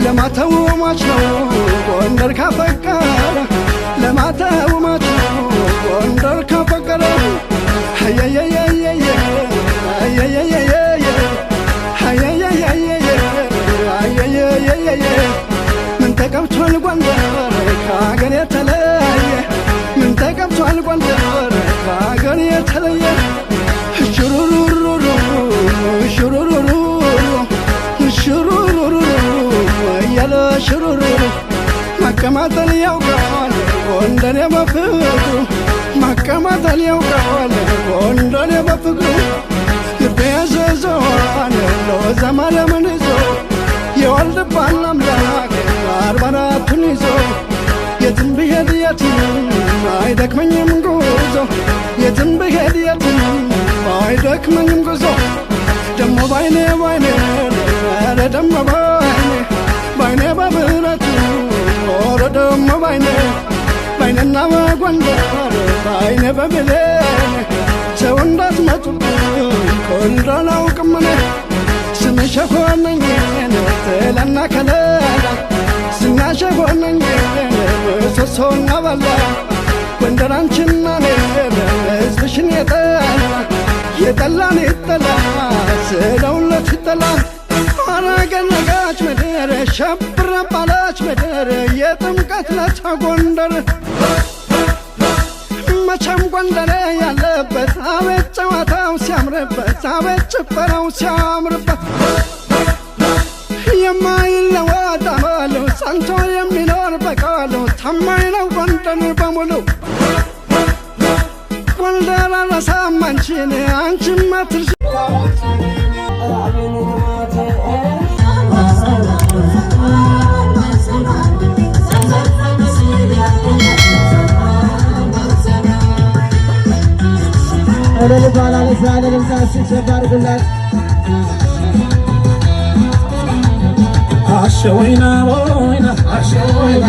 ለማተው ማች ነው ጎንደር ካፈቀረ ለማተው ማች ነው ጎንደር ካፈቀረ ምን ተቀብቷል ጎንደር ከአገር የተለየ ምን ተቀብቷል ጎንደር ከአገር የተለየ ሽሩሩሩሩ ሽሩሩሩ ሽሩሩሩ ያለ ሽሩሩሩ ማቀማጠል ያውቃል ጎንደር በፍቅሩ ማቀማጠል ያውቃል ጎንደር በፍቅሩ ልቤ ያዘዘዋል ለዘማለምን ይዞ የወልድባን አምላክ 44ቱን ይዞ የትም ብሄድ የትም አይደክመኝም ጉዞ የትም ብሄድ የትም አይደክመኝም ጉዞ ደሞ ባይኔ ኧረ ደሞ ባይኔ በብረቱ ኧረ ደሞ ባይኔና በጎንደር ባይኔ በብሌን ሰው እንዳትመጡብኝ ጎንደር አላውቅም እኔ ስምሽ ሆነኝ ጥላና ከለላ ስናሽ ሆነኝ ምሰሶና በላ ጎንደር አንቺና እኔ ሕዝብሽን የጠላን ይጠላ ስለውለት ይጠላ አረገነጋች ምድር ሸብረ ባላች ምድር የጥምቀት ለታ ጎንደር መቼም ጎንደር ያለበት አቤት ጨዋታው ሲያምርበት አቤት ጭፈራው ሲያምርበት የማይለወጥ አመሉ ጸንቶ የሚኖር በቃሉ ታማኝ ነው ጎንደር በሙሉ ጎንደር አልረሳም አንቺን አንቺም አትርሺ አሸወይና ወይና አሸወይና